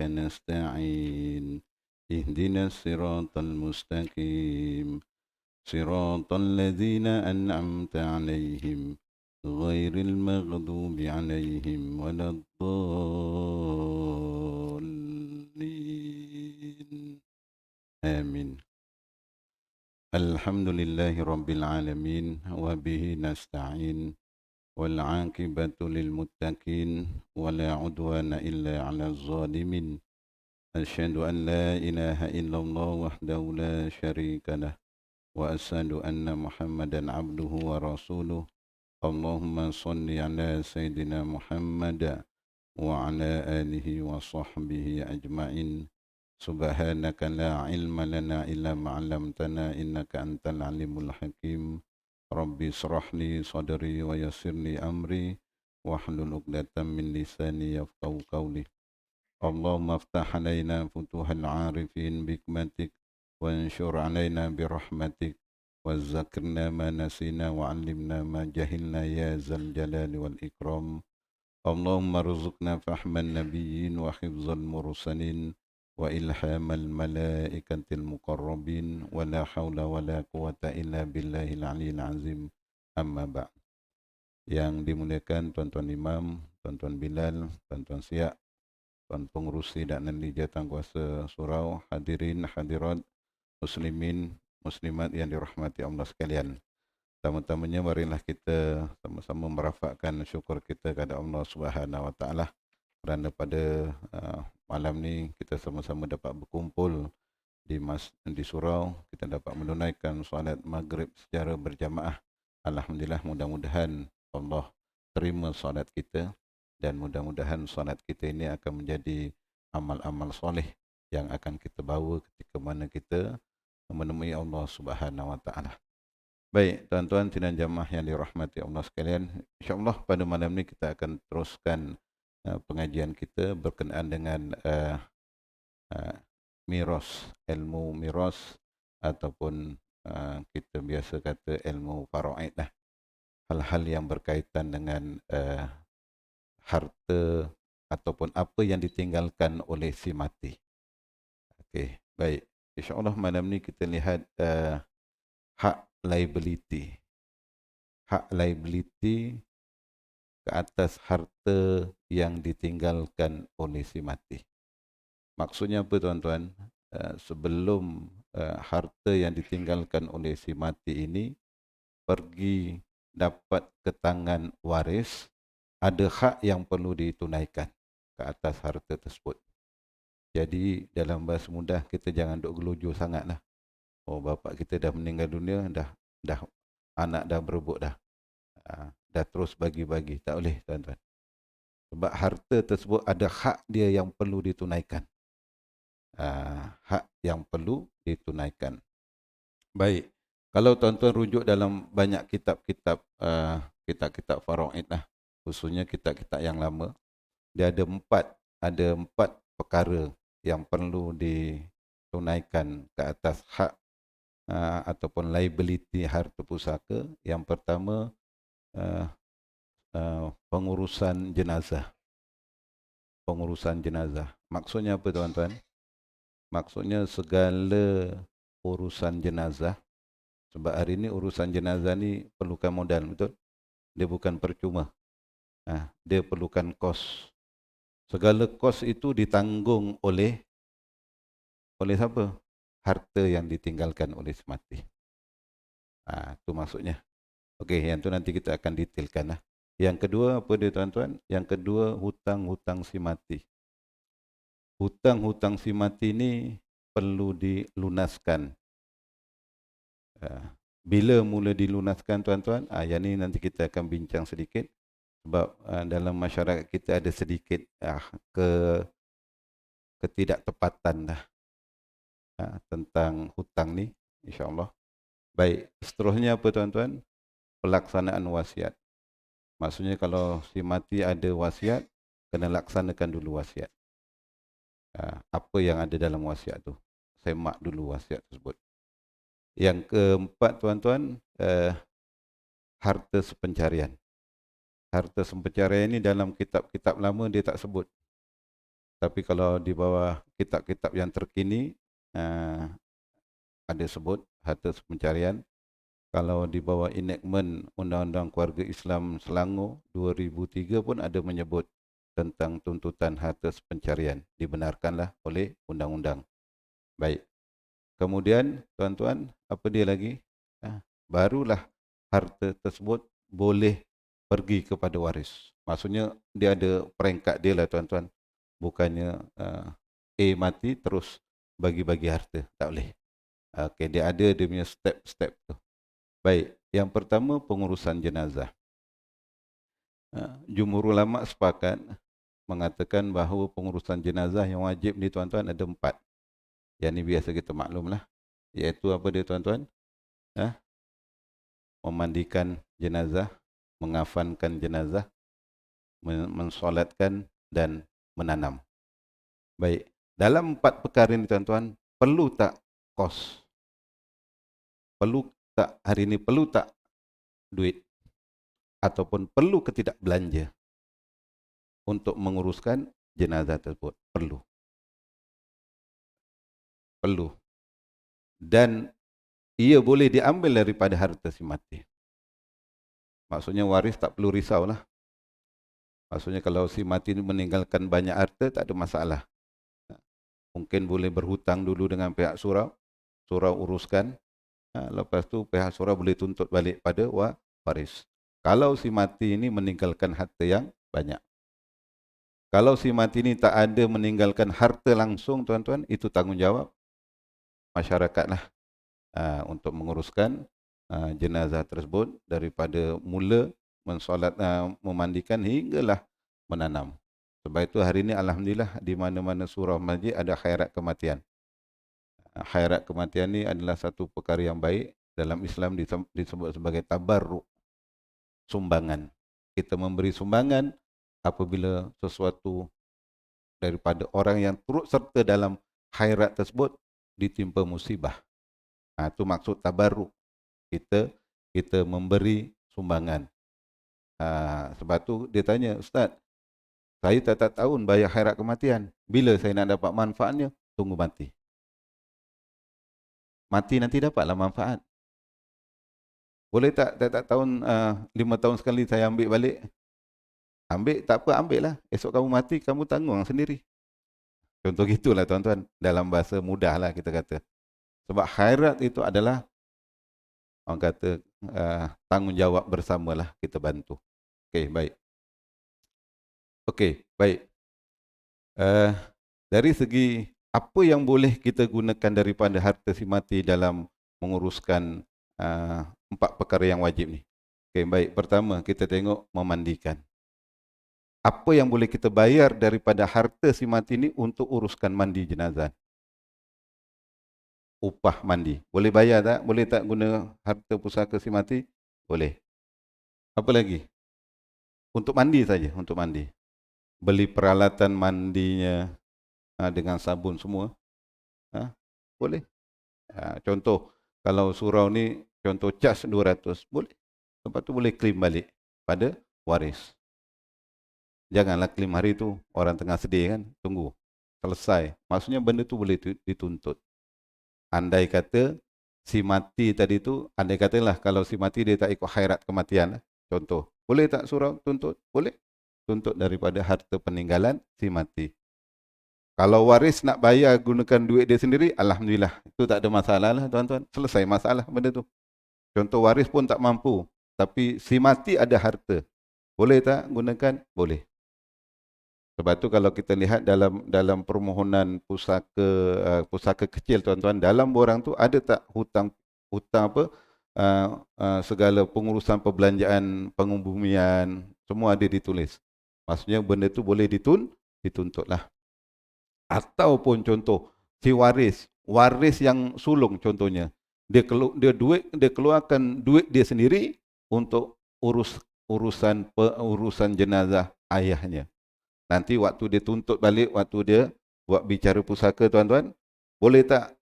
نستعين اهدنا الصراط المستقيم صراط الذين أنعمت عليهم غير المغضوب عليهم ولا الضالين آمين. الحمد لله رب العالمين وبه نستعين والعاقبة للمتقين ولا عدوان إلا على الظالمين. أشهد أن لا إله إلا الله وحده لا شريك له وأشهد أن محمدا عبده ورسوله. اللهم صل على سيدنا محمد وعلى آله وصحبه أجمعين. سبحانك لا علم لنا إلا ما علمتنا إنك أنت العليم الحكيم. ربي اشرح لي صدري ويسر لي أمري واحلل عقدة من لساني يفقهوا قولي. اللهم افتح علينا فتوح العارفين بحكمتك وانشر علينا برحمتك وذكرنا ما نسينا وعلمنا ما جهلنا يا ذا الجلال والإكرام. اللهم ارزقنا فهم النبيين وحفظ المرسلين وإلهام الملائكة المقربين ولا حول ولا قوة إلا بالله العلي العظيم. Amma ba'd. Yang dimuliakan tuan-tuan imam, tuan-tuan Bilal, tuan-tuan Siak, tuan pengurusi dan ahli jawatankuasa surau, hadirin hadirat, muslimin muslimat yang dirahmati Allah sekalian. Pertama-tamanya marilah kita sama-sama merafakkan syukur kita kepada Allah Subhanahu Wa Taala kerana pada malam ni kita sama-sama dapat berkumpul di surau, kita dapat menunaikan solat maghrib secara berjamaah. Alhamdulillah, mudah-mudahan Allah terima solat kita dan mudah-mudahan solat kita ini akan menjadi amal-amal soleh yang akan kita bawa ketika mana kita menemui Allah Subhanahu Wa Taala. Baik, tuan-tuan dan jamaah yang dirahmati Allah sekalian, insya-Allah pada malam ini kita akan teruskan pengajian kita berkenaan dengan miras, ilmu miras ataupun kita biasa kata ilmu faraid lah. Hal-hal yang berkaitan dengan harta ataupun apa yang ditinggalkan oleh si mati. Okey, baik. Insya-Allah malam ni kita lihat hak liability. Hak liability ke atas harta yang ditinggalkan oleh si mati. Maksudnya apa tuan-tuan? Sebelum harta yang ditinggalkan oleh si mati ini pergi dapat ke tangan waris, ada hak yang perlu ditunaikan ke atas harta tersebut. Jadi dalam bahasa mudah kita jangan duk gelojoh sangatlah. Oh, bapa kita dah meninggal dunia, dah anak dah berebut dah. Dah terus bagi-bagi. Tak boleh tuan-tuan. Sebab harta tersebut ada hak dia yang perlu ditunaikan. Hak yang perlu ditunaikan. Baik. Kalau tuan-tuan rujuk dalam banyak kitab-kitab kitab-kitab faraid lah, khususnya kitab-kitab yang lama, dia ada empat perkara yang perlu ditunaikan ke atas hak ataupun liability harta pusaka. Yang pertama pengurusan jenazah. Pengurusan jenazah. Maksudnya apa tuan-tuan? Maksudnya segala urusan jenazah. Sebab hari ini urusan jenazah ni perlukan modal, betul? Dia bukan percuma. Dia perlukan kos. Segala kos itu ditanggung oleh siapa? Harta yang ditinggalkan oleh si mati. Itu maksudnya. Okey, yang tu nanti kita akan detailkan lah. Yang kedua apa dia tuan-tuan? Yang kedua hutang-hutang si mati. Hutang-hutang si mati ni perlu dilunaskan. Bila mula dilunaskan tuan-tuan? Yang ni nanti kita akan bincang sedikit. Sebab dalam masyarakat kita ada sedikit ketidaktepatan dah tentang hutang ni, insya-Allah. Baik, seterusnya apa tuan-tuan? Pelaksanaan wasiat. Maksudnya kalau si mati ada wasiat, kena laksanakan dulu wasiat. Apa yang ada dalam wasiat tu? Semak dulu wasiat tersebut. Yang keempat tuan-tuan, harta sepencarian. Harta sepencarian ini dalam kitab-kitab lama dia tak sebut. Tapi kalau di bawah kitab-kitab yang terkini, uh, ada sebut harta pencarian. Kalau di bawah enactment Undang-Undang Keluarga Islam Selangor 2003 pun ada menyebut tentang tuntutan harta pencarian. Dibenarkanlah oleh undang-undang. Baik. Kemudian, tuan-tuan, apa dia lagi? Barulah harta tersebut boleh pergi kepada waris. Maksudnya, dia ada peringkat dia lah, tuan-tuan. Bukannya A mati, terus bagi-bagi harta. Tak boleh. Okey, dia ada dia punya step-step tu. Baik, yang pertama pengurusan jenazah. Jumhur ulama sepakat mengatakan bahawa pengurusan jenazah yang wajib ni tuan-tuan ada 4. Yang ni biasa kita maklumlah. Iaitu apa dia tuan-tuan? Memandikan jenazah, mengafankan jenazah, mensolatkan dan menanam. Baik, dalam 4 perkara ini tuan-tuan, perlu tak kos? Perlu tak hari ini, perlu tak duit? Ataupun perlu ke tidak belanja untuk menguruskan jenazah tersebut? Perlu. Perlu. Dan ia boleh diambil daripada harta si mati. Maksudnya waris tak perlu risaulah. Maksudnya kalau si mati meninggalkan banyak harta, tak ada masalah. Mungkin boleh berhutang dulu dengan pihak surau. Surau uruskan. Lepas tu pihak surau boleh tuntut balik pada waris. Kalau si mati ini meninggalkan harta yang banyak. Kalau si mati ini tak ada meninggalkan harta langsung, tuan-tuan, itu tanggungjawab masyarakatlah untuk menguruskan jenazah tersebut daripada mula mensolat, memandikan hinggalah menanam. Sebab itu hari ini alhamdulillah di mana-mana surau masjid ada khairat kematian. Khairat kematian ni adalah satu perkara yang baik. Dalam Islam disebut sebagai tabarruk, sumbangan. Kita memberi sumbangan apabila sesuatu daripada orang yang turut serta dalam khairat tersebut ditimpa musibah. Itu maksud tabarruk. Kita memberi sumbangan. Sebab tu dia tanya, Ustaz, saya tak tahun bayar khairat kematian. Bila saya nak dapat manfaatnya? Tunggu mati. Mati nanti dapatlah manfaat. Boleh tak tahun 5 tahun sekali saya ambil balik? Ambil, tak apa, ambil lah. Esok kamu mati, kamu tanggung sendiri. Contoh gitulah tuan-tuan. Dalam bahasa mudah lah kita kata. Sebab khairat itu adalah, orang kata, tanggungjawab bersamalah kita bantu. Okey, baik. Okey, baik. Dari segi apa yang boleh kita gunakan daripada harta si mati dalam menguruskan 4 perkara yang wajib ni. Okey, baik. Pertama, kita tengok memandikan. Apa yang boleh kita bayar daripada harta si mati ni untuk uruskan mandi jenazah? Upah mandi. Boleh bayar tak? Boleh tak guna harta pusaka si mati? Boleh. Apa lagi? Untuk mandi saja, untuk mandi. Beli peralatan mandinya dengan sabun semua. Boleh. Contoh, kalau surau ni, contoh cas 200, boleh. Lepas tu boleh claim balik pada waris. Janganlah claim hari tu, orang tengah sedih kan, tunggu. Selesai. Maksudnya benda tu boleh dituntut. Andai kata si mati tadi tu, andai katalah kalau si mati dia tak ikut khairat kematian. Contoh, boleh tak surau tuntut? Boleh. Tuntut daripada harta peninggalan si mati. Kalau waris nak bayar gunakan duit dia sendiri, alhamdulillah. Itu tak ada masalah lah tuan-tuan. Selesai masalah benda tu. Contoh waris pun tak mampu. Tapi si mati ada harta. Boleh tak gunakan? Boleh. Sebab tu kalau kita lihat dalam permohonan pusaka kecil tuan-tuan, dalam borang tu ada tak hutang apa? Segala pengurusan perbelanjaan, pengumbumian, semua ada ditulis. Maksudnya benda tu boleh dituntutlah. Ataupun contoh si waris yang sulung contohnya, dia keluarkan duit dia sendiri untuk urusan jenazah ayahnya. Nanti waktu dia tuntut balik, waktu dia buat bicara pusaka tuan-tuan, boleh tak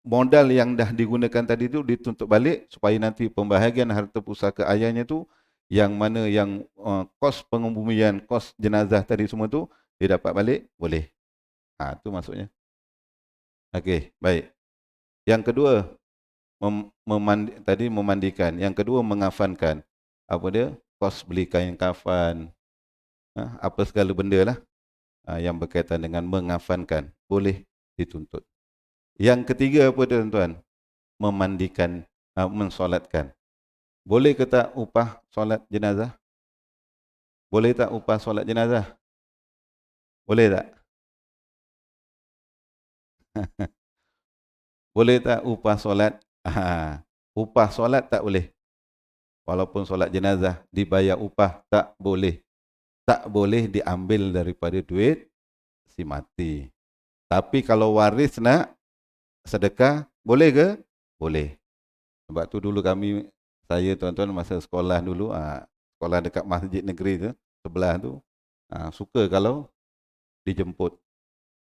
modal yang dah digunakan tadi tu dituntut balik supaya nanti pembahagian harta pusaka ayahnya tu yang mana yang kos pengumbumian, kos jenazah tadi semua tu dia dapat balik? Boleh. Itu maksudnya. Okey, baik. Yang kedua, tadi memandikan. Yang kedua, mengafankan. Apa dia? Kos beli kain kafan. Apa segala benda lah yang berkaitan dengan mengafankan. Boleh dituntut. Yang ketiga apa tuan-tuan? Memandikan, mensolatkan. Boleh ke tak upah solat jenazah? Boleh tak upah solat jenazah? Boleh tak? Boleh tak upah solat? Upah solat tak boleh. Walaupun solat jenazah dibayar upah, tak boleh. Tak boleh diambil daripada duit si mati. Tapi kalau waris nak sedekah, boleh ke? Boleh. Sebab tu dulu saya tuan-tuan masa sekolah dulu, sekolah dekat masjid negeri tu, sebelah tu, suka kalau dijemput.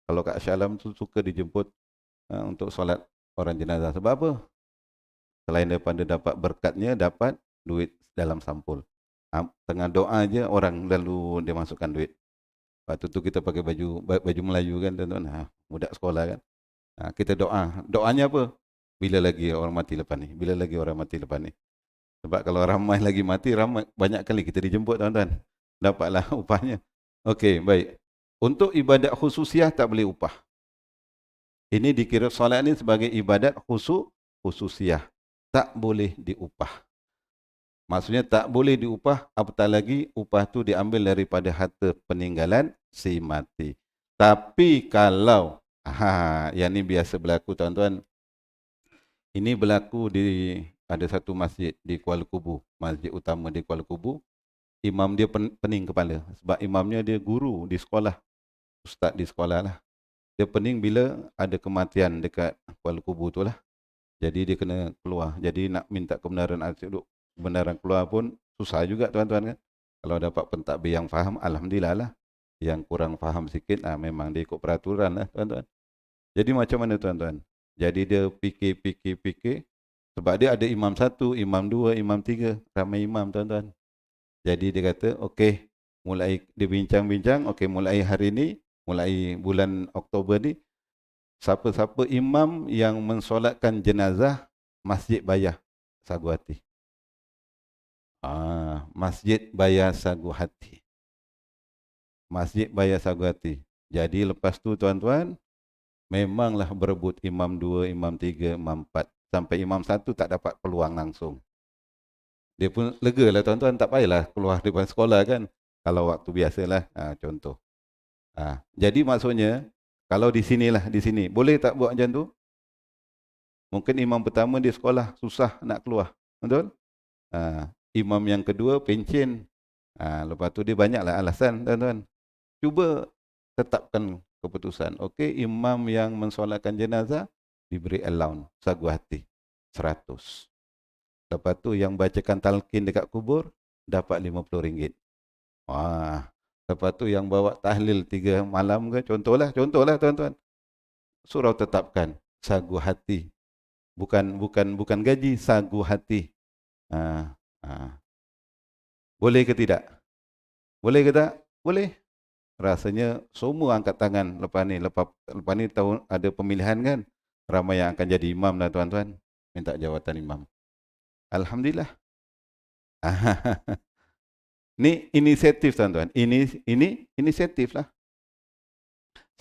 Kalau kat Syalam tu suka dijemput untuk solat orang jenazah. Sebab apa? Selain daripada dapat berkatnya, dapat duit dalam sampul. Tengah doa je orang lalu dia masukkan duit. Waktu tu kita pakai baju Melayu kan tuan-tuan. Budak sekolah kan. Kita doa. Doanya apa? Bila lagi orang mati lepas ni? Bila lagi orang mati lepas ni? Sebab kalau ramai lagi mati, banyak kali kita dijemput tuan-tuan. Dapatlah upahnya. Okey, baik. Untuk ibadat khususiah tak boleh upah. Ini dikira solat ni sebagai ibadat khususiah. Tak boleh diupah. Maksudnya tak boleh diupah, apatah lagi upah tu diambil daripada harta peninggalan si mati. Tapi kalau, yang ni biasa berlaku tuan-tuan. Ini berlaku ada satu masjid di Kuala Kubu, masjid utama di Kuala Kubu. Imam dia pening kepala sebab imamnya dia guru di sekolah, ustaz di sekolah lah. Dia pening bila ada kematian dekat Kuala Kubu tu lah. Jadi dia kena keluar. Jadi nak minta kebenaran keluar pun susah juga tuan-tuan kan. Kalau dapat pentadbir yang faham, alhamdulillah lah. Yang kurang faham sikit, memang dia ikut peraturan lah tuan-tuan. Jadi macam mana tuan-tuan? Jadi dia fikir. Sebab dia ada imam satu, imam dua, imam tiga. Ramai imam tuan-tuan. Jadi dia kata, okey, mulai dia bincang-bincang, okey mulai hari ni, mulai bulan Oktober ni, siapa-siapa imam yang mensolatkan jenazah, masjid bayar sagu hati. Masjid bayar sagu hati. Masjid bayar sagu hati. Jadi lepas tu tuan-tuan, memanglah berebut imam dua, imam tiga, imam empat. Sampai imam satu tak dapat peluang langsung. Dia pun lega lah tuan-tuan, tak payahlah keluar daripada sekolah kan. Kalau waktu biasalah, contoh. Jadi maksudnya, kalau di sini, boleh tak buat macam tu? Mungkin imam pertama di sekolah, susah nak keluar. Betul? Imam yang kedua, pencen. Lepas tu dia banyaklah alasan tuan-tuan. Cuba tetapkan keputusan. Okey, imam yang mensolatkan jenazah, diberi allowance, sagu hati, 100. Lepas tu yang bacakan talqin dekat kubur dapat RM50. Lepas tu yang bawa tahlil 3 malam ke, contohlah tuan-tuan. Surau tetapkan sagu hati. Bukan gaji, sagu hati. Boleh ke tidak? Boleh ke tak? Boleh. Rasanya semua angkat tangan lepas ni tahun ada pemilihan kan. Ramai yang akan jadi imam lah tuan-tuan. Minta jawatan imam. Alhamdulillah. Ini inisiatif tuan-tuan. Ini inisiatif lah.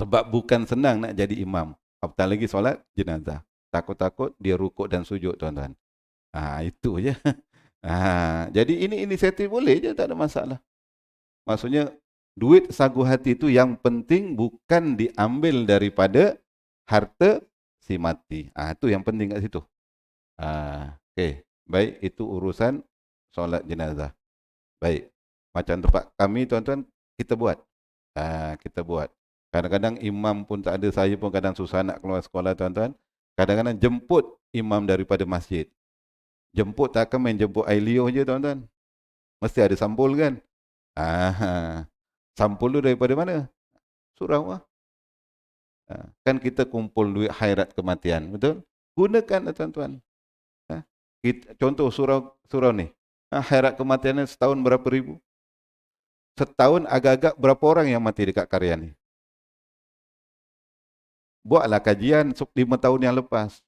Sebab bukan senang nak jadi imam. Apatah lagi solat jenazah. Takut-takut dia rukuk dan sujud tuan-tuan. Itu je. Jadi ini inisiatif boleh je, tak ada masalah. Maksudnya duit sagu hati itu yang penting bukan diambil daripada harta si mati. Itu yang penting kat situ. Okey. Baik, itu urusan solat jenazah. Baik. Macam tempat kami tuan-tuan, kita buat. Kita buat. Kadang-kadang imam pun tak ada, saya pun kadang susah nak keluar sekolah tuan-tuan. Kadang-kadang jemput imam daripada masjid. Jemput takkan main jemput air liur je tuan-tuan. Mesti ada sampul kan? Sampul tu daripada mana? Surau lah. Kan kita kumpul duit khairat kematian, betul? Gunakan tuan-tuan. Contoh surau ni. Khairat kematiannya setahun berapa ribu? Setahun agak-agak berapa orang yang mati dekat karya ni? Buatlah kajian 5 tahun yang lepas.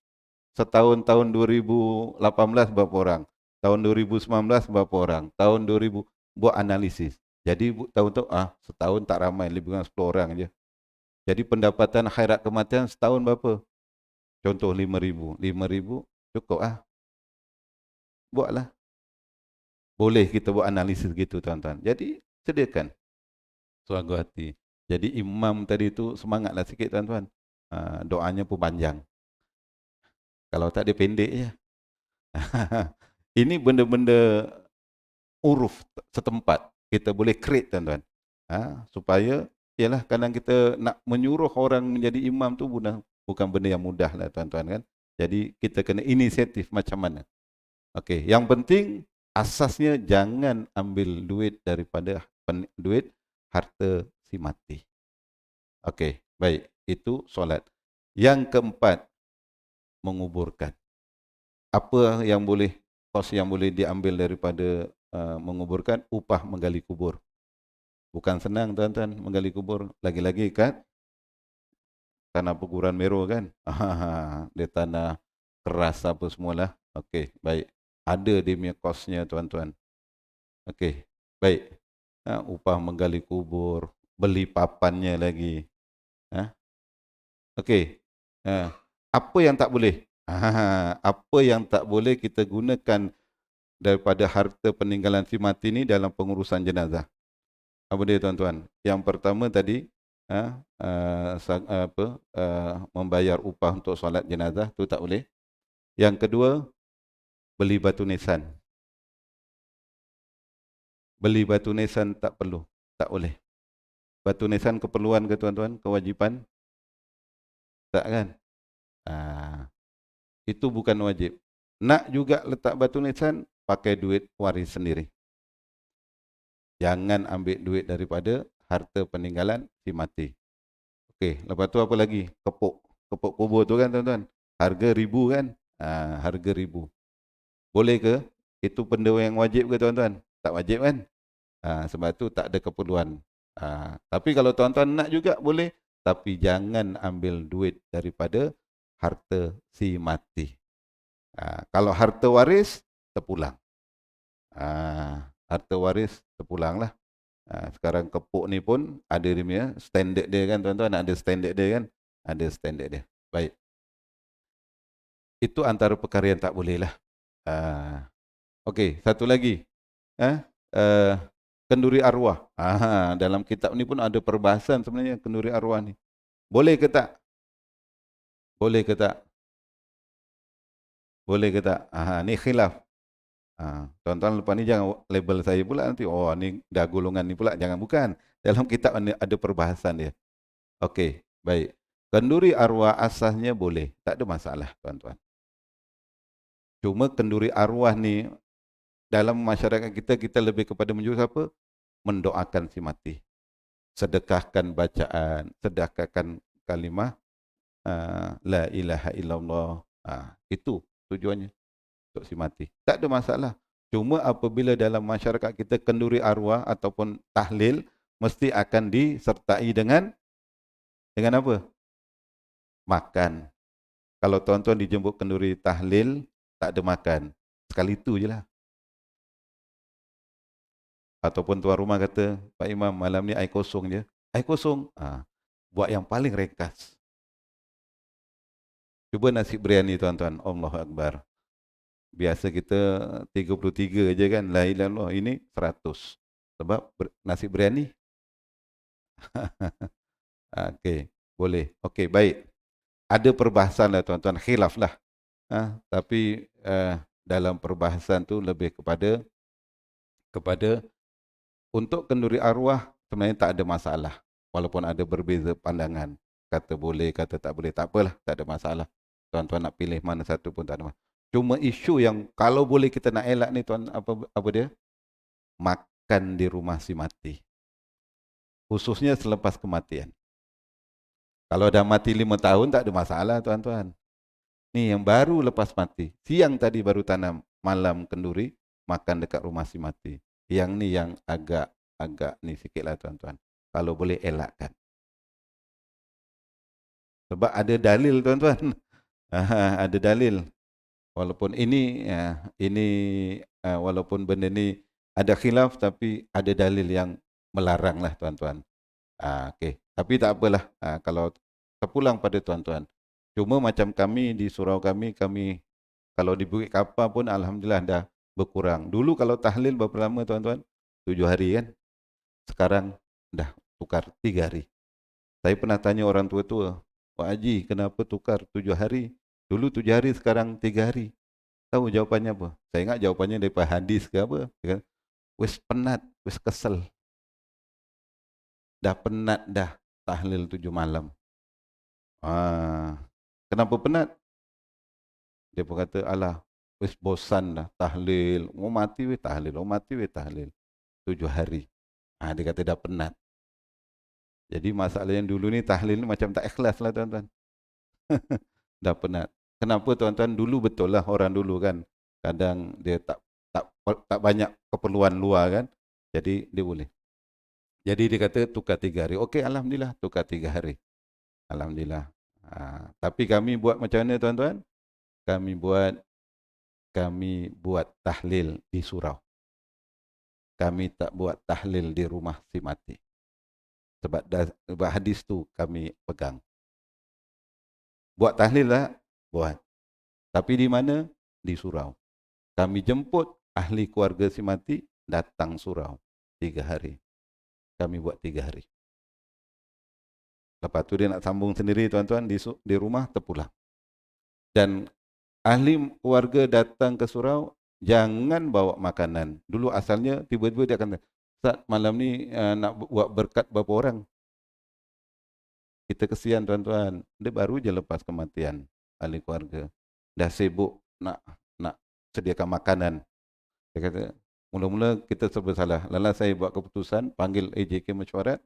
Setahun tahun 2018 berapa orang? Tahun 2019 berapa orang? Tahun 2000 buat analisis. Jadi tahu-tahu setahun tak ramai, lebih kurang 10 orang je. Jadi pendapatan khairat kematian setahun berapa? Contoh 5,000. 5,000 cukup buatlah. Boleh kita buat analisis gitu tuan-tuan. Jadi sediakan suaga hati. Jadi imam tadi tu semangatlah sikit tuan-tuan. Doanya pun panjang. Kalau tak dia pendek je. Ini benda-benda uruf setempat. Kita boleh create tuan-tuan. Supaya ialah kadang kita nak menyuruh orang menjadi imam tu bukan benda yang mudah lah tuan-tuan kan. Jadi kita kena inisiatif macam mana. Okey, yang penting asasnya jangan ambil duit daripada duit harta si mati. Okey, baik. Itu solat. Yang keempat, menguburkan. Apa yang boleh, kos yang boleh diambil daripada menguburkan? Upah menggali kubur. Bukan senang tuan-tuan menggali kubur. Lagi-lagi kan tanah Peguran Mero kan. Dia tanah keras apa semualah. Okey, baik. Ada dia punya kosnya tuan-tuan. Okey, baik. Upah menggali kubur, beli papannya lagi. Okey. Apa yang tak boleh? Apa yang tak boleh kita gunakan daripada harta peninggalan si mati ni dalam pengurusan jenazah? Apa dia tuan-tuan? Yang pertama tadi membayar upah untuk solat jenazah tu tak boleh. Yang kedua, beli batu nisan. Beli batu nisan tak perlu, tak boleh. Batu nisan keperluan ke tuan-tuan? Kewajipan? Tak kan? Itu bukan wajib. Nak juga letak batu nisan, pakai duit waris sendiri. Jangan ambil duit daripada harta peninggalan si mati. Okey, lepas tu apa lagi? Kepuk. Kepuk kubur tu kan tuan-tuan. Harga ribu kan? Harga ribu. Boleh ke? Itu benda yang wajib ke tuan-tuan? Tak wajib kan? Sebab tu tak ada keperluan. Tapi kalau tuan-tuan nak juga boleh. Tapi jangan ambil duit daripada harta si mati. Kalau harta waris, terpulang. Harta waris, terpulanglah. Sekarang kepuk ni pun ada dia punya standard dia kan tuan-tuan. Ada standard dia kan. Ada standard dia. Baik. Itu antara perkara yang tak boleh lah. Okey, satu lagi. Kenduri arwah. Dalam kitab ni pun ada perbahasan sebenarnya kenduri arwah ni. Boleh ke tak? Boleh ke tak? Boleh ke tak? Ni khilaf. Tuan-tuan lepas ni jangan label saya pula nanti. Oh, ni dah golongan ni pula. Jangan, bukan. Dalam kitab ni ada perbahasan dia. Okey, baik. Kenduri arwah asasnya boleh. Tak ada masalah, tuan-tuan. Cuma kenduri arwah ni dalam masyarakat kita, kita lebih kepada menjurus apa? Mendoakan si mati. Sedekahkan bacaan, sedekahkan kalimah la ilaha illallah. Itu tujuannya untuk si mati. Tak ada masalah. Cuma apabila dalam masyarakat kita kenduri arwah ataupun tahlil mesti akan disertai dengan apa? Makan. Kalau tuan-tuan dijemput kenduri tahlil tak ada makan. Sekali itu je lah. Ataupun tuan rumah kata, Pak Imam malam ni air kosong je. Air kosong. Buat yang paling ringkas. Cuba nasi biryani tuan-tuan. Allahu Akbar. Biasa kita 33 je kan. La ilaha illallah. Ini 100. Sebab nasi biryani. Okey. Boleh. Okey, baik. Ada perbahasan lah tuan-tuan. Khilaf lah. Tapi dalam perbahasan tu lebih kepada untuk kenduri arwah sebenarnya tak ada masalah. Walaupun ada berbeza pandangan. Kata boleh, kata tak boleh. Tak apalah, tak ada masalah. Tuan-tuan nak pilih mana satu pun tak ada masalah. Cuma isu yang kalau boleh kita nak elak ni tuan, apa dia? Makan di rumah si mati. Khususnya selepas kematian. Kalau dah mati 5 tahun tak ada masalah tuan-tuan. Ni yang baru lepas mati. Siang tadi baru tanam, malam kenduri, makan dekat rumah si mati. Yang ni yang agak ni sikit lah tuan-tuan. Kalau boleh elakkan. Sebab ada dalil tuan-tuan. Ada dalil. Walaupun ini walaupun benda ni ada khilaf tapi ada dalil yang melarang lah tuan-tuan. Okey. Tapi tak apalah kalau terpulang pada tuan-tuan. Cuma macam kami di surau kami kalau di Bukit Kapar pun alhamdulillah dah berkurang. Dulu kalau tahlil berapa lama tuan-tuan? 7 hari kan. Sekarang dah tukar 3 hari. Saya pernah tanya orang tua-tua, Pak Haji, kenapa tukar 7 hari? Dulu 7 hari, sekarang 3 hari. Tahu jawapannya apa? Saya ingat jawapannya daripada hadis ke apa. Dia kata, wis penat, wis kesel. Dah penat dah tahlil 7 malam. Kenapa penat? Dia pun kata, alah, wis bosan dah tahlil. Mau mati weh tahlil, mau mati weh tahlil. 7 hari. Dia kata dah penat. Jadi masalah yang dulu ni tahlil ni macam tak ikhlas lah tuan-tuan. Dah penat. Kenapa tuan-tuan? Dulu betul lah orang dulu kan. Kadang dia tak banyak keperluan luar kan. Jadi dia boleh. Jadi dia kata tukar 3 hari. Okey, alhamdulillah tukar 3 hari. Alhamdulillah. Tapi kami buat macam mana tuan-tuan? Kami buat tahlil di surau. Kami tak buat tahlil di rumah si mati. Sebab hadis tu kami pegang. Buat tahlil lah, buat. Tapi di mana? Di surau. Kami jemput ahli keluarga si mati datang surau 3 hari. Kami buat 3 hari. Lepas tu dia nak sambung sendiri tuan-tuan di rumah terpulang. Dan ahli keluarga datang ke surau, jangan bawa makanan. Dulu asalnya tiba-tiba dia akan, Ustaz malam ni nak buat berkat berapa orang? Kita kesian tuan-tuan. Dia baru je lepas kematian ahli keluarga. Dah sibuk nak sediakan makanan. Dia kata, mula-mula kita serba salah. Lala saya buat keputusan, panggil AJK mesyuarat.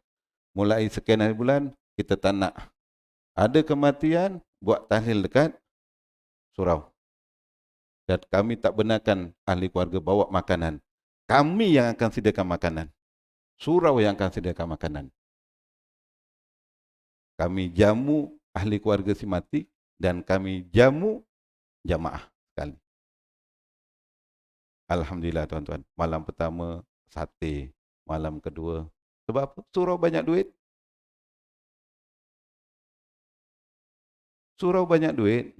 Mulai sekian hari bulan, kita tak nak. Ada kematian, buat tahlil dekat surau. Dan kami tak benarkan ahli keluarga bawa makanan. Kami yang akan sediakan makanan. Surau yang akan sediakan makanan. Kami jamu ahli keluarga si mati dan kami jamu jamaah sekali. Alhamdulillah tuan-tuan. Malam pertama sate, malam kedua. Sebab apa? Surau banyak duit. Surau banyak duit.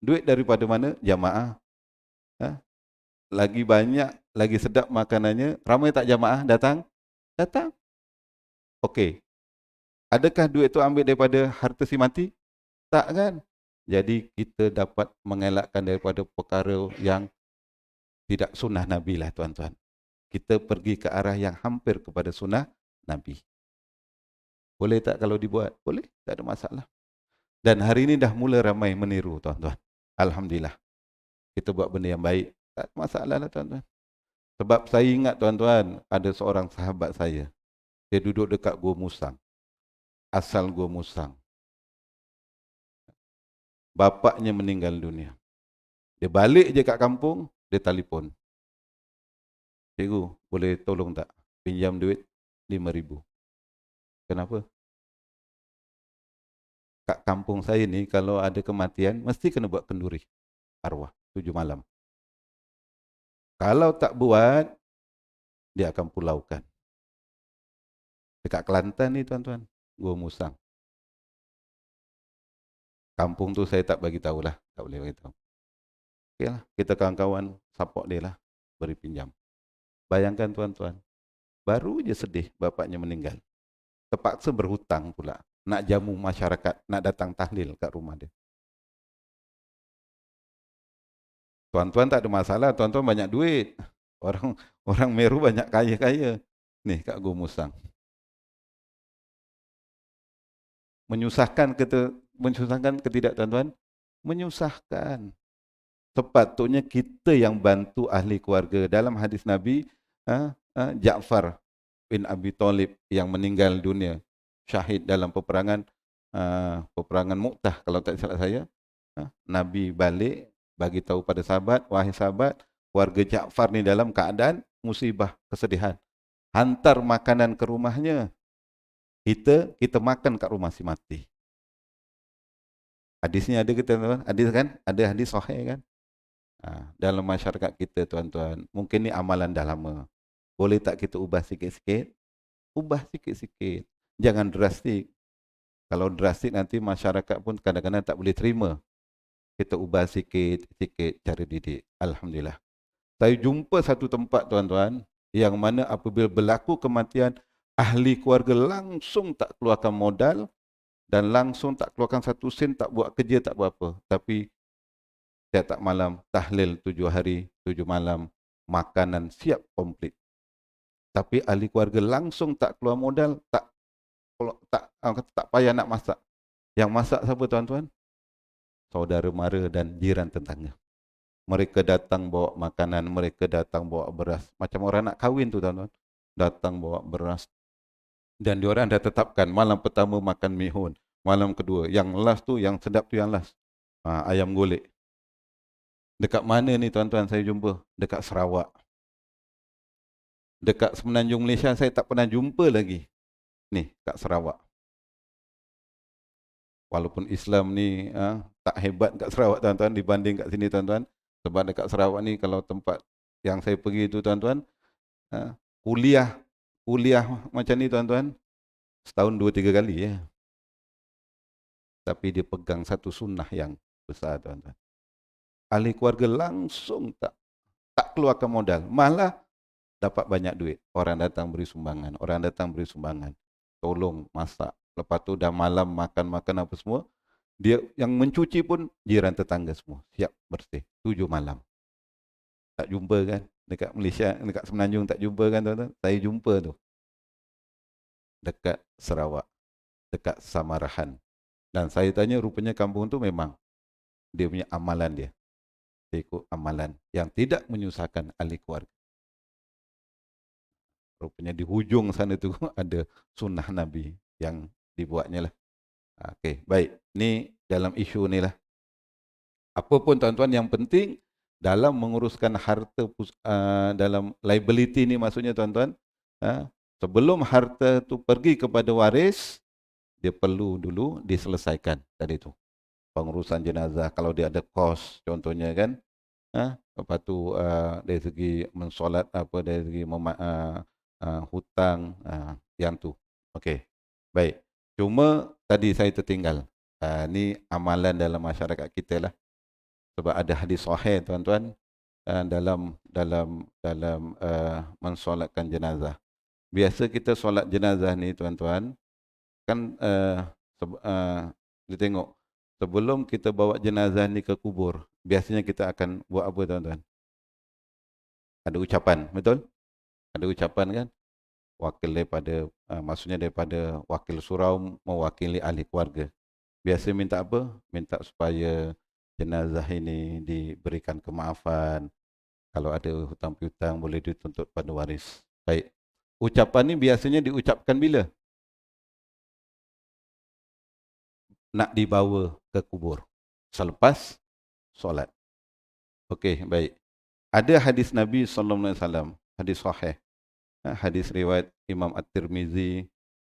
Duit daripada mana? Jamaah. Lagi banyak, lagi sedap makanannya. Ramai tak jamaah datang? Datang. Okey. Adakah duit itu ambil daripada harta si mati? Tak kan? Jadi kita dapat mengelakkan daripada perkara yang tidak sunnah Nabi lah tuan-tuan. Kita pergi ke arah yang hampir kepada sunnah Nabi. Boleh tak kalau dibuat? Boleh, tak ada masalah. Dan hari ini dah mula ramai meniru tuan-tuan. Alhamdulillah. Kita buat benda yang baik. Tak ada masalah lah tuan-tuan. Sebab saya ingat tuan-tuan, ada seorang sahabat saya. Dia duduk dekat Gua Musang. Asal Gua Musang. Bapaknya meninggal dunia. Dia balik je kat kampung, dia telefon. Cikgu, boleh tolong tak? Pinjam duit 5,000. Kenapa? Kat kampung saya ni, kalau ada kematian, mesti kena buat kenduri arwah 7 malam. Kalau tak buat, dia akan pulaukan. Dekat Kelantan ni tuan-tuan, Gua Musang. Kampung tu saya tak bagi tahulah, tak boleh bagi tahu. Okeylah, kita kawan-kawan support dia lah, beri pinjam. Bayangkan tuan-tuan, baru je sedih bapaknya meninggal. Terpaksa berhutang pula, nak jamu masyarakat, nak datang tahlil kat rumah dia. Tuan-tuan tak ada masalah, tuan-tuan banyak duit. Orang Meru banyak kaya-kaya. Nih kat Gua Musang. Menyusahkan ke tidak tuan-tuan? Menyusahkan. Sepatutnya kita yang bantu ahli keluarga. Dalam hadis Nabi, Ja'far bin Abi Talib yang meninggal dunia, syahid dalam peperangan Mu'tah kalau tak salah saya. Nabi balik bagi tahu pada sahabat, wahai sahabat, keluarga Ja'far ni dalam keadaan musibah, kesedihan. Hantar makanan ke rumahnya. Kita makan kat rumah si mati. Hadisnya ada kita tuan, hadis kan? Ada hadis sahih kan? Dalam masyarakat kita tuan-tuan, mungkin ni amalan dah lama. Boleh tak kita ubah sikit-sikit? Ubah sikit-sikit. Jangan drastik. Kalau drastik nanti masyarakat pun kadang-kadang tak boleh terima. Kita ubah sikit-sikit cara didik. Alhamdulillah. Saya jumpa satu tempat tuan-tuan, yang mana apabila berlaku kematian, ahli keluarga langsung tak keluarkan modal dan langsung tak keluarkan satu sen, tak buat kerja, tak buat apa. Tapi setiap malam, tahlil 7 hari, 7 malam, makanan siap komplit. Tapi ahli keluarga langsung tak keluar modal, tak payah nak masak. Yang masak siapa tuan-tuan? Saudara mara dan jiran tetangga. Mereka datang bawa makanan, mereka datang bawa beras. Macam orang nak kahwin tu tuan-tuan. Datang bawa beras. Dan diorang dah tetapkan malam pertama makan mihun. Malam kedua, yang last tu, yang sedap tu yang last. Ayam golek. Dekat mana ni tuan-tuan saya jumpa? Dekat Sarawak. Dekat Semenanjung Malaysia saya tak pernah jumpa lagi. Ni, kat Sarawak. Walaupun Islam ni tak hebat kat Sarawak tuan-tuan dibanding kat sini tuan-tuan. Sebab dekat Sarawak ni kalau tempat yang saya pergi tu tuan-tuan, kuliah macam ni tuan-tuan, setahun 2-3 kali ya. Tapi dia pegang satu sunnah yang besar tuan-tuan. Ahli keluarga langsung tak keluarkan modal. Malah dapat banyak duit. Orang datang beri sumbangan. Tolong masak. Lepas tu dah malam makan apa semua. Dia yang mencuci pun jiran tetangga semua. Siap bersih. 7 malam. Tak jumpa kan? Dekat Malaysia, dekat Semenanjung tak jumpa kan tuan-tuan? Saya jumpa tu. Dekat Sarawak. Dekat Samarahan. Dan saya tanya rupanya kampung tu memang dia punya amalan dia. Dia ikut amalan yang tidak menyusahkan ahli keluarga. Rupanya di hujung sana tu ada sunnah Nabi yang dibuatnya lah. Okey, baik. Ni dalam isu ni lah. Apa pun tuan-tuan yang penting dalam menguruskan harta dalam liability ni maksudnya tuan-tuan, sebelum harta tu pergi kepada waris, dia perlu dulu diselesaikan tadi tu. Pengurusan jenazah kalau dia ada kos contohnya kan. Lepas tu dari segi mensolat apa, dari segi hutang yang tu. Okey. Baik. Cuma tadi saya tertinggal. Ni amalan dalam masyarakat kita lah. Sebab ada hadis sahih tuan-tuan dalam mensolatkan jenazah. Biasa kita solat jenazah ni tuan-tuan kan kita tengok sebelum kita bawa jenazah ni ke kubur, biasanya kita akan buat apa tuan-tuan? Ada ucapan, betul? Ada ucapan kan? Wakil daripada maksudnya daripada wakil surau mewakili ahli keluarga. Biasa minta apa? Minta supaya jenazah ini diberikan kemaafan. Kalau ada hutang piutang boleh dituntut pada waris. Baik. Ucapan ni biasanya diucapkan bila? Nak dibawa ke kubur. Selepas solat. Okey, baik. Ada hadis Nabi SAW, hadis sahih. Hadis riwayat Imam At-Tirmizi,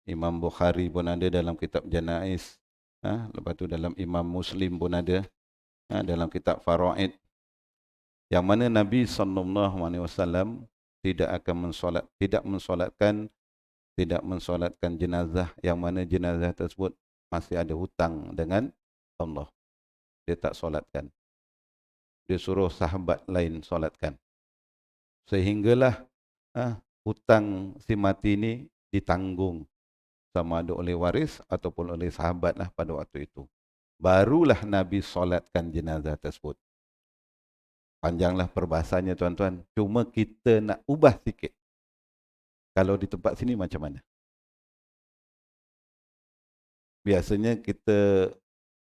Imam Bukhari pun ada dalam kitab Janaiz. Lepas tu dalam Imam Muslim pun ada. Dalam kitab Faraid. Yang mana Nabi SAW tidak mensolatkan jenazah yang mana jenazah tersebut masih ada hutang dengan Allah. Dia tak solatkan. Dia suruh sahabat lain solatkan. Sehinggalah hutang si mati ini ditanggung sama ada oleh waris ataupun oleh sahabat lah pada waktu itu. Barulah Nabi solatkan jenazah tersebut. Panjanglah perbahasannya tuan-tuan. Cuma kita nak ubah sikit. Kalau di tempat sini macam mana? Biasanya kita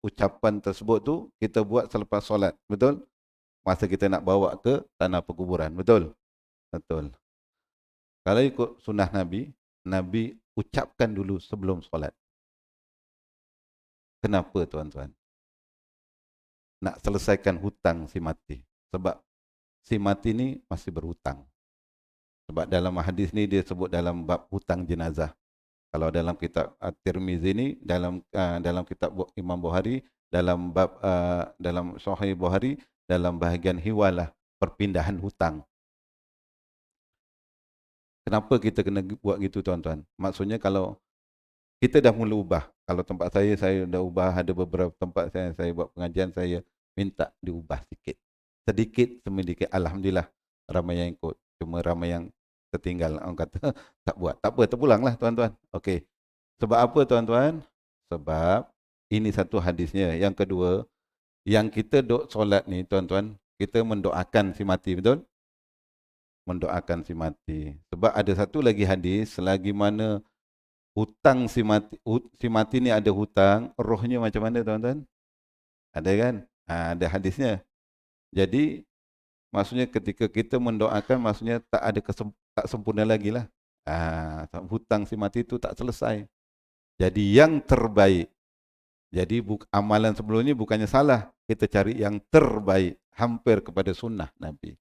ucapan tersebut tu kita buat selepas solat. Betul? Masa kita nak bawa ke tanah perkuburan. Betul? Betul. Kalau ikut sunnah Nabi, Nabi ucapkan dulu sebelum solat. Kenapa tuan-tuan? Nak selesaikan hutang si mati. Sebab si mati ni masih berhutang. Sebab dalam hadis ni dia sebut dalam bab hutang jenazah. Kalau dalam kitab At-Tirmizi ni, dalam kitab Imam Bukhari, dalam bab dalam Sahih Bukhari dalam bahagian hiwalah, perpindahan hutang. Kenapa kita kena buat gitu tuan-tuan? Maksudnya kalau kita dah mula ubah. Kalau tempat saya dah ubah, ada beberapa tempat saya buat pengajian, saya minta diubah sikit. Sedikit sedikit, alhamdulillah ramai yang ikut. Cuma ramai yang tertinggal, orang kata tak buat. Tak apa, terpulanglah tuan-tuan. Okey. Sebab apa tuan-tuan? Sebab ini satu hadisnya. Yang kedua, yang kita duk solat ni tuan-tuan, kita mendoakan si mati, betul? Mendoakan si mati. Sebab ada satu lagi hadis, selagi mana hutang si mati ni ada hutang, rohnya macam mana tuan-tuan? Ada kan? Ada hadisnya. Jadi maksudnya ketika kita mendoakan, maksudnya tak ada tak sempurna lagi lah. Hutang si mati itu tak selesai. Jadi yang terbaik. Jadi amalan sebelumnya bukannya salah. Kita cari yang terbaik. Hampir kepada sunnah Nabi.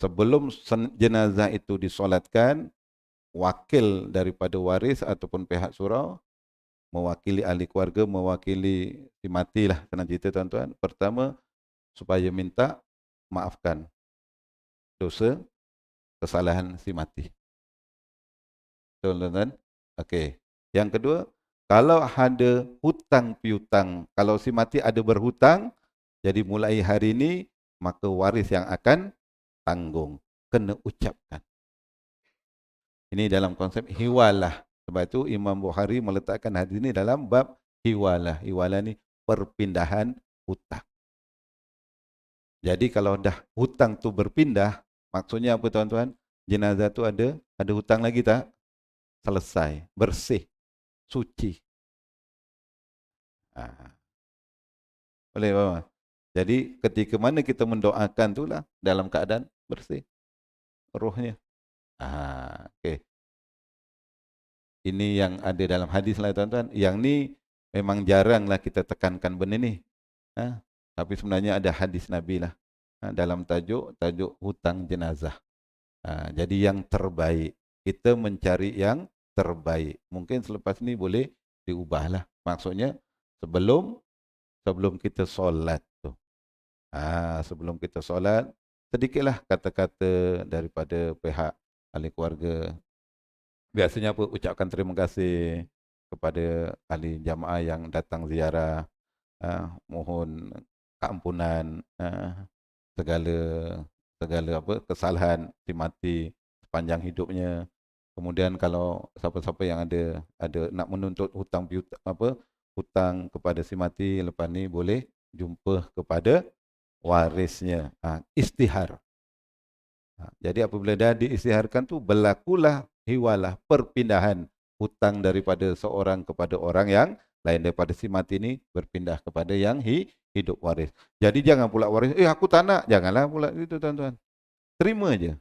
Sebelum jenazah itu disolatkan, wakil daripada waris ataupun pihak surau, mewakili ahli keluarga, mewakili si mati lah, senang cerita tuan-tuan. Pertama, supaya minta maafkan dosa, kesalahan si mati. Tuan-tuan, okey. Yang kedua, kalau ada hutang piutang, kalau si mati ada berhutang, jadi mulai hari ini, maka waris yang akan tanggung, kena ucapkan. Ini dalam konsep hiwalah. Sebab itu Imam Bukhari meletakkan hadis ini dalam bab hiwalah. Hiwalah ni perpindahan hutang. Jadi kalau dah hutang tu berpindah, maksudnya apa tuan-tuan? Jenazah tu ada hutang lagi tak? Selesai, bersih, suci. Boleh Bapak? Jadi ketika mana kita mendoakan itulah dalam keadaan bersih rohnya. Okey. Ini yang ada dalam hadis lah tuan-tuan. Yang ni memang jaranglah kita tekankan benda ni. Tapi sebenarnya ada hadis Nabi lah. Dalam tajuk hutang jenazah. Jadi yang terbaik. Kita mencari yang terbaik. Mungkin selepas ni boleh diubahlah. Maksudnya sebelum kita solat tu. Sebelum kita solat, sedikitlah kata-kata daripada pihak ahli keluarga. Biasanya apa? Ucapkan terima kasih kepada ahli jamaah yang datang ziarah. Mohon keampunan segala apa kesalahan si mati sepanjang hidupnya. Kemudian kalau siapa-siapa yang ada nak menuntut hutang kepada si mati, lepas ni boleh jumpa kepada warisnya. Istihar. Jadi apabila dah diistiharkan tu, berlakulah hiwalah, perpindahan hutang daripada seorang kepada orang yang lain, daripada si mati ni berpindah kepada yang hidup waris. Jadi jangan pula waris, aku tak nak, janganlah pula itu tuan-tuan. Terima je.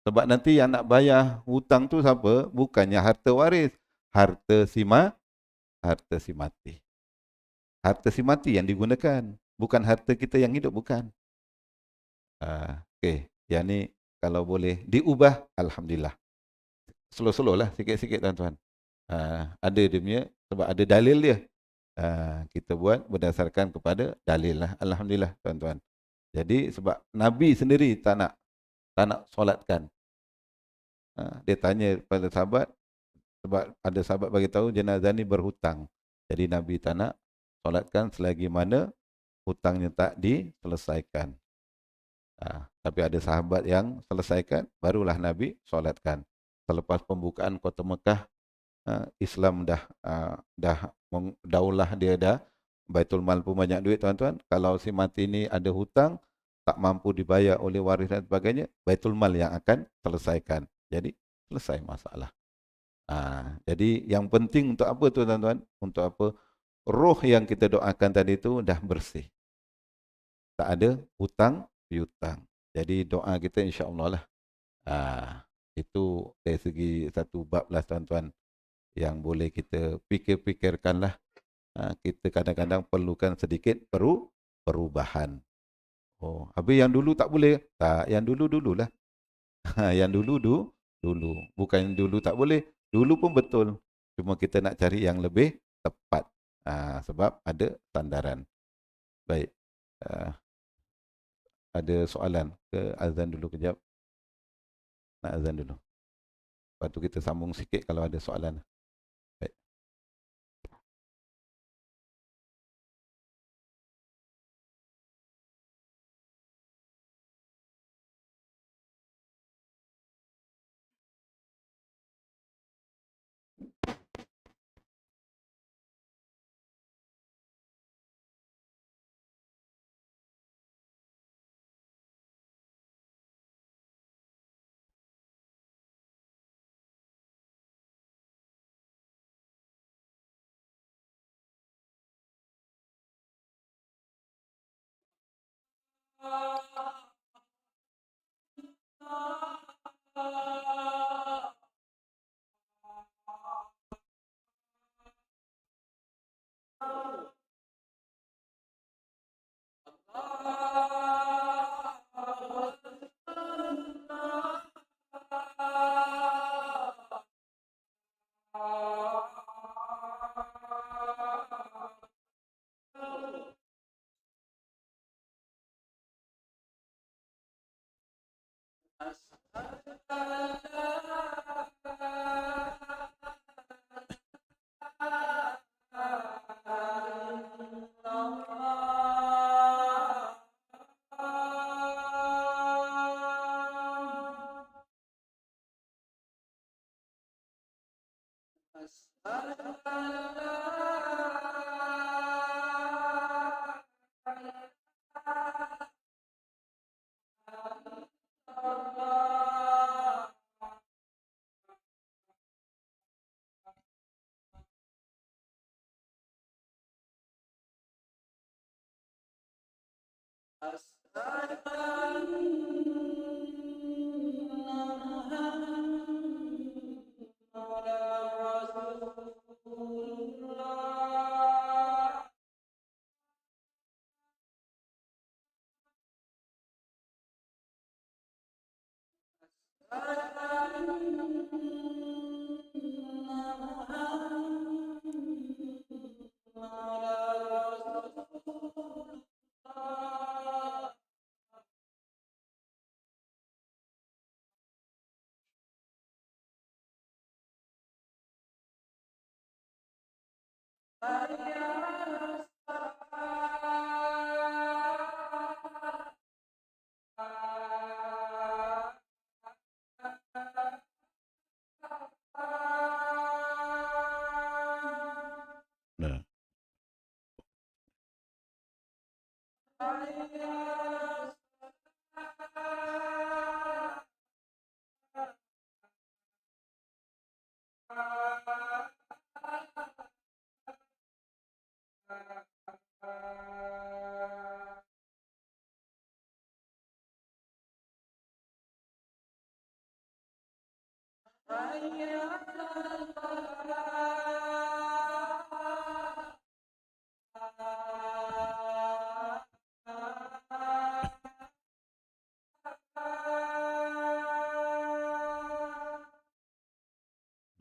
Sebab nanti yang nak bayar hutang tu siapa? Bukannya harta waris, harta si mati. Harta si mati yang digunakan, bukan harta kita yang hidup, bukan. Okey, yang ni kalau boleh diubah, alhamdulillah. Slow-slow lah, sikit-sikit tuan-tuan. Ada dia punya, sebab ada dalil dia. Kita buat berdasarkan kepada dalil lah. Alhamdulillah tuan-tuan. Jadi sebab Nabi sendiri tak nak solatkan. Dia tanya pada sahabat, sebab ada sahabat bagi tahu jenazah ni berhutang. Jadi Nabi tak nak solatkan selagi mana hutangnya tak diselesaikan. Tapi ada sahabat yang selesaikan, barulah Nabi solatkan. Selepas pembukaan kota Mekah, Islam dah daulah dia dah, Baitul Mal pun banyak duit tuan-tuan. Kalau si mati ni ada hutang, tak mampu dibayar oleh waris dan sebagainya, Baitul Mal yang akan selesaikan. Jadi selesai masalah. Jadi yang penting untuk apa tu tuan-tuan? Untuk apa? Roh yang kita doakan tadi tu dah bersih. Tak ada hutang piutang. Jadi doa kita insya-Allah lah. Itu dari segi satu bab lah tuan-tuan yang boleh kita fikir-fikirkanlah. Kita kadang-kadang perlukan sedikit perubahan. Habis yang dulu tak boleh? Tak, yang dulu-dululah. Yang dulu. Bukan yang dulu tak boleh. Dulu pun betul. Cuma kita nak cari yang lebih tepat. Sebab ada sandaran. Baik. Uh, ada soalan ke azan dulu kejap? Nak azan dulu. Lepas tu kita sambung sikit kalau ada soalan. Baik.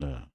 Nah. Nah.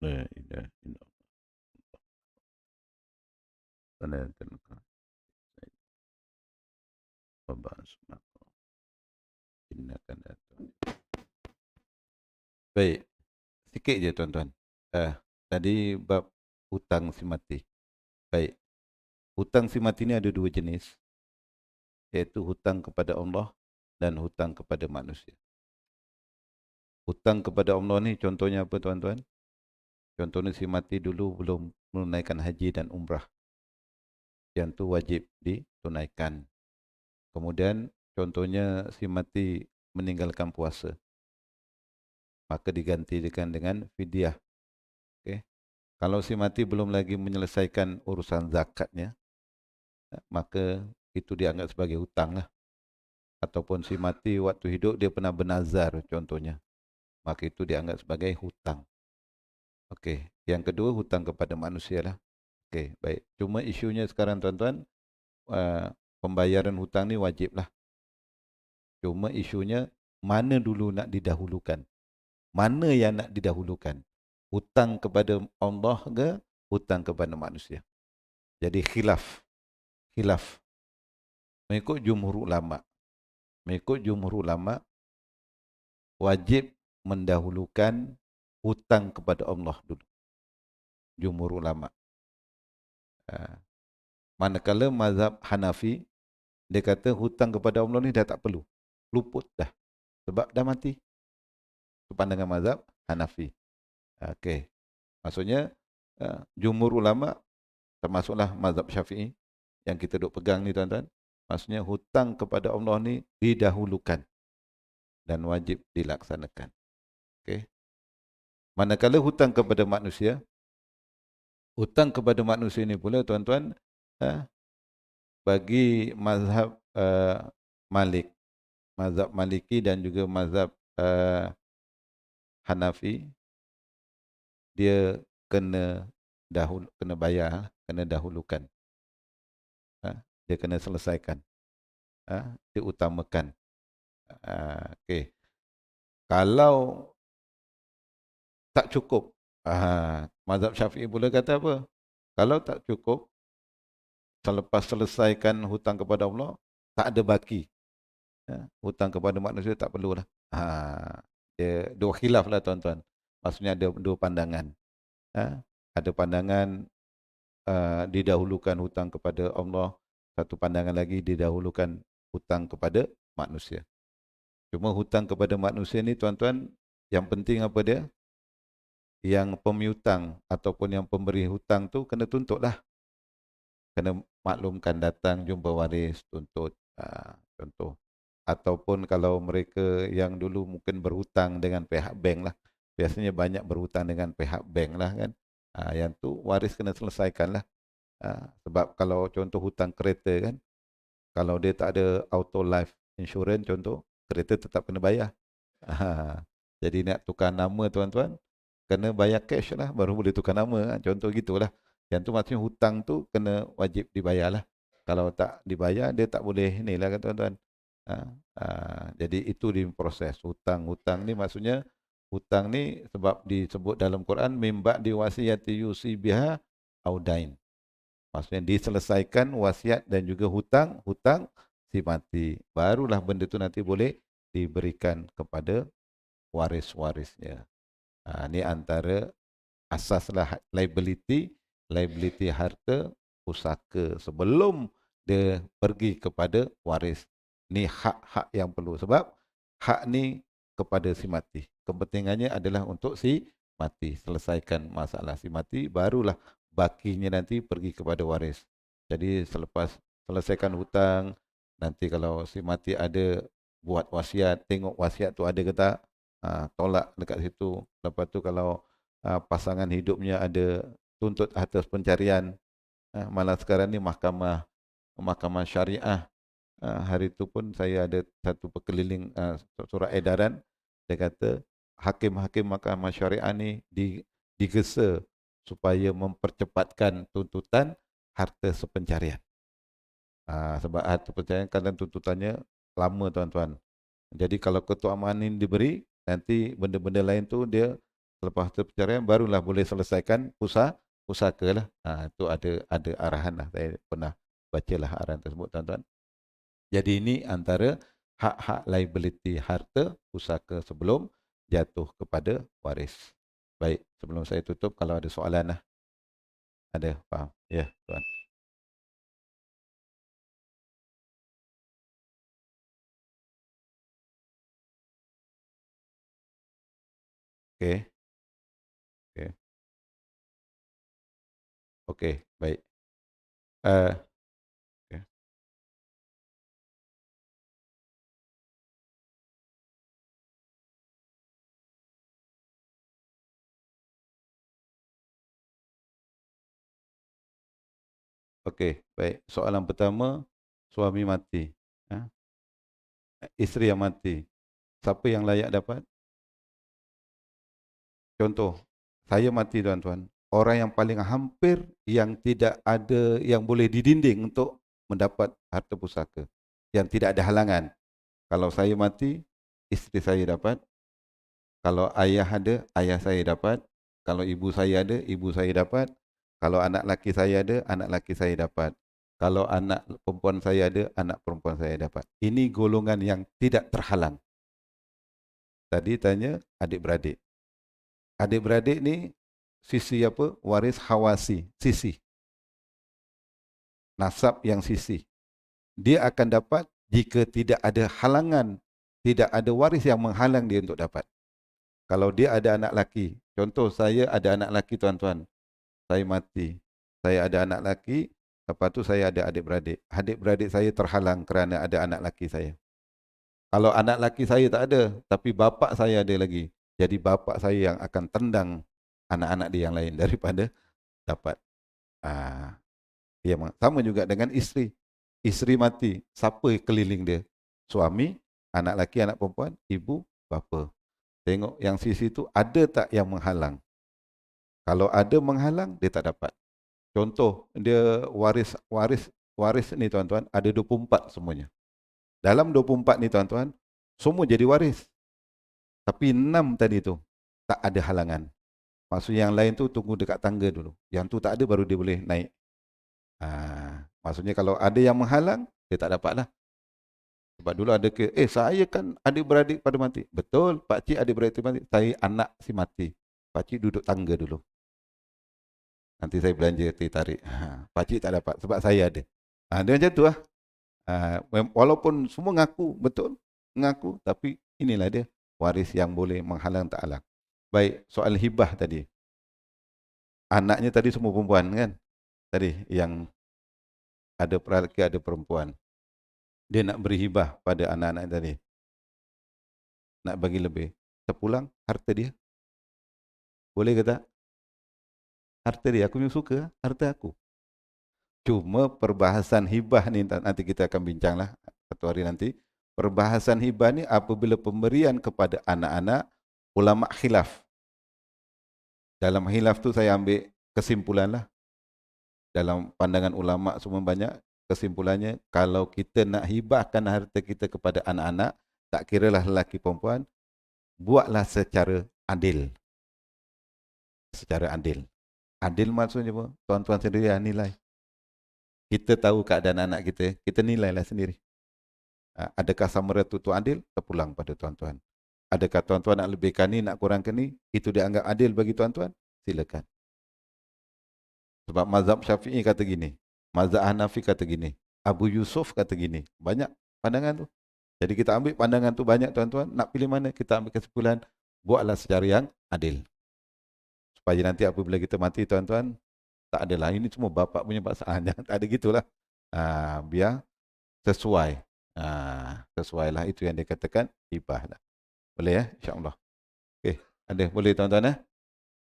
La ilaha illallah. Salatul Wabarakatuh. Innaka la tu- Baik, sikit je tuan-tuan. Tadi bab hutang si mati. Baik, hutang si mati ni ada dua jenis, iaitu hutang kepada Allah dan hutang kepada manusia. Hutang kepada Allah ni contohnya apa tuan-tuan? Contohnya si mati dulu belum menunaikan haji dan umrah. Yang tu wajib ditunaikan. Kemudian contohnya si mati meninggalkan puasa. Maka digantikan dengan fidyah. Okay. Kalau si mati belum lagi menyelesaikan urusan zakatnya, maka itu dianggap sebagai hutang lah. Ataupun si mati waktu hidup dia pernah bernazar contohnya, maka itu dianggap sebagai hutang. Okey, yang kedua hutang kepada manusia lah. Okey, baik. Cuma isunya sekarang tuan-tuan, pembayaran hutang ni wajib lah. Cuma isunya mana dulu nak didahulukan? Mana yang nak didahulukan? Hutang kepada Allah ke hutang kepada manusia? Jadi khilaf. Mengikut jumhur ulama. Wajib mendahulukan hutang kepada Allah dulu. Jumhur ulama. Manakala mazhab Hanafi, dia kata hutang kepada Allah ni dah tak perlu. Luput dah. Sebab dah mati. Itu pandangan mazhab Hanafi. Okey. Maksudnya, jumhur ulama, termasuklah mazhab Syafi'i, yang kita duk pegang ni tuan-tuan. Maksudnya hutang kepada Allah ni didahulukan. Dan wajib dilaksanakan. Okey. Manakala hutang kepada manusia ni pula tuan-tuan, bagi mazhab Malik, mazhab Maliki dan juga mazhab Hanafi, dia kena bayar, kena dahulukan. Dia kena selesaikan. Diutamakan. Okey. Kalau tak cukup, mazhab Syafi'i pula kata apa? Kalau tak cukup, selepas selesaikan hutang kepada Allah, tak ada baki. Hutang kepada manusia tak perlulah. Dia dua khilaf lah tuan-tuan. Maksudnya ada dua pandangan. Ada pandangan didahulukan hutang kepada Allah. Satu pandangan lagi didahulukan hutang kepada manusia. Cuma hutang kepada manusia ni tuan-tuan, yang penting apa dia? Yang pemiutang ataupun yang pemberi hutang tu kena tuntutlah. Kena maklumkan datang jumpa waris, tuntut. Contoh. Ataupun kalau mereka yang dulu mungkin berhutang dengan pihak bank lah. Biasanya banyak berhutang dengan pihak bank lah kan. Yang tu waris kena selesaikan lah. Sebab kalau contoh hutang kereta kan, kalau dia tak ada auto life insurance contoh, kereta tetap kena bayar. Jadi nak tukar nama tuan-tuan, kena bayar cash lah baru boleh tukar nama. Contoh gitulah. Yang tu maksudnya hutang tu kena wajib dibayar lah. Kalau tak dibayar, dia tak boleh ni lah kan tuan-tuan. Jadi itu diproses. Hutang ni maksudnya, hutang ni sebab disebut dalam Quran, mimba diwasiyati yusi biha audain. Maksudnya diselesaikan wasiat dan juga hutang si mati. Barulah benda tu nanti boleh diberikan kepada waris-warisnya. Ini antara asaslah liability harta pusaka sebelum dia pergi kepada waris. Ni hak-hak yang perlu sebab hak ni kepada si mati. Kepentingannya adalah untuk si mati. Selesaikan masalah si mati, barulah bakinya nanti pergi kepada waris. Jadi selepas selesaikan hutang, nanti kalau si mati ada buat wasiat, tengok wasiat tu ada ke tak, tolak dekat situ. Lepas tu kalau pasangan hidupnya ada tuntut atas pencarian, malah sekarang ni mahkamah syariah, hari tu pun saya ada satu perkeliling surat edaran, dia kata hakim-hakim mahkamah syariah ni digesa supaya mempercepatkan tuntutan harta sepencarian. Sebab harta pencarian kadang tuntutannya lama tuan-tuan. Jadi kalau ketua amanin diberi, nanti benda-benda lain tu dia selepas pencarian barulah boleh selesaikan pusaka lah. Itu ada arahan lah. Saya pernah bacalah arahan tersebut tuan-tuan. Jadi ini antara hak-hak liability harta pusaka sebelum jatuh kepada waris. Baik, sebelum saya tutup, kalau ada soalan lah. Ada, faham? Ya, tuan. Okey. Okey. Okey, baik. Okey. Okey, baik. Soalan pertama, suami mati, ha? Isteri yang mati. Siapa yang layak dapat? Contoh, saya mati tuan-tuan. Orang yang paling hampir yang tidak ada yang boleh didinding untuk mendapat harta pusaka. Yang tidak ada halangan. Kalau saya mati, isteri saya dapat. Kalau ayah ada, ayah saya dapat. Kalau ibu saya ada, ibu saya dapat. Kalau anak laki saya ada, anak laki saya dapat. Kalau anak perempuan saya ada, anak perempuan saya dapat. Ini golongan yang tidak terhalang. Tadi tanya adik-beradik. Adik-beradik ni sisi apa? Waris hawasi, sisi. Nasab yang sisi. Dia akan dapat jika tidak ada halangan, tidak ada waris yang menghalang dia untuk dapat. Kalau dia ada anak laki, contoh saya ada anak laki tuan-tuan, saya mati. Saya ada anak laki, lepas tu saya ada adik-beradik. Adik-beradik saya terhalang kerana ada anak laki saya. Kalau anak laki saya tak ada, tapi bapa saya ada lagi. Jadi bapa saya yang akan tendang anak-anak dia yang lain daripada dapat. Ya, sama juga dengan isteri. Isteri mati, siapa keliling dia? Suami, anak laki, anak perempuan, ibu, bapa. Tengok yang sisi itu ada tak yang menghalang. Kalau ada menghalang, dia tak dapat. Contoh, dia waris ni tuan-tuan, ada 24 semuanya. Dalam 24 ni tuan-tuan, semua jadi waris. Tapi 6 tadi tu, tak ada halangan. Maksudnya yang lain tu tunggu dekat tangga dulu. Yang tu tak ada baru dia boleh naik. Maksudnya kalau ada yang menghalang, dia tak dapat lah. Sebab dulu ada ke, saya kan adik-beradik pada mati. Betul, pakcik adik-beradik mati. Saya anak si mati. Pakcik duduk tangga dulu. Nanti saya belanja teh tarik. Pakcik tak dapat sebab saya ada. Dia macam tu lah. Walaupun semua ngaku, betul, ngaku, tapi inilah dia waris yang boleh menghalang tak halang. Baik, soal hibah tadi. Anaknya tadi semua perempuan kan? Tadi yang ada lelaki ada perempuan. Dia nak beri hibah pada anak-anak tadi. Nak bagi lebih. Sepulang harta dia. Boleh ke tak? Harta dia, aku memang suka harta aku. Cuma perbahasan hibah ni nanti kita akan bincanglah satu hari nanti. Perbahasan hibah ni apabila pemberian kepada anak-anak, ulama khilaf. Dalam khilaf tu saya ambil kesimpulan lah. Dalam pandangan ulama semua banyak, kesimpulannya kalau kita nak hibahkan harta kita kepada anak-anak, tak kiralah lelaki perempuan, buatlah secara adil. Secara adil. Adil maksudnya apa? Tuan-tuan sendiri yang nilai. Kita tahu keadaan anak kita nilailah sendiri. Adakah samara itu adil? Terpulang pada tuan-tuan. Adakah tuan-tuan nak lebihkan ni, nak kurangkan ni? Itu dianggap adil bagi tuan-tuan? Silakan. Sebab mazhab Syafi'i kata gini, mazhab Hanafi kata gini, Abu Yusuf kata gini. Banyak pandangan tu. Jadi kita ambil pandangan tu banyak tuan-tuan, nak pilih mana? Kita ambil kesimpulan, buatlah secara yang adil. Supaya nanti apabila kita mati tuan-tuan, tak adalah ini semua bapa punya pasangan. Jangan tak ada gitulah. Biar sesuai. Sesuailah itu yang dikatakan hibah lah. Boleh ya? InsyaAllah. Okey, ada boleh tuan-tuan ya?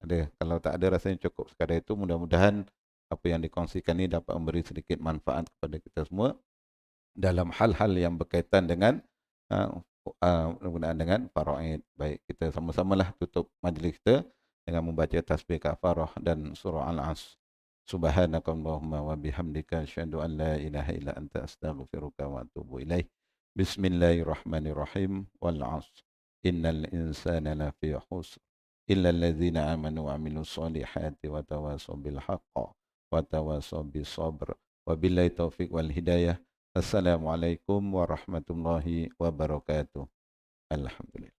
Ada. Kalau tak ada rasanya cukup sekadar itu. Mudah-mudahan apa yang dikongsikan ini dapat memberi sedikit manfaat kepada kita semua dalam hal-hal yang berkaitan dengan dengan faraid. Baik, kita sama-samalah tutup majlis kita dengan membaca tasbih kafarah dan surah Al-As. Subhanakallahumma wa bihamdika asyhadu an la ilaha illa anta astaghfiruka wa atubu ilaik. Bismillahirrahmanirrahim. Wal 'asr. Innal insana lafi khusr illa alladzina amanu wa 'amilus solihati wa tawasaw bil haqqi wa tawasaw bis sabr. Wabillahi taufiq wal hidayah. Assalamualaikum warahmatullahi wabarakatuh. Alhamdulillah.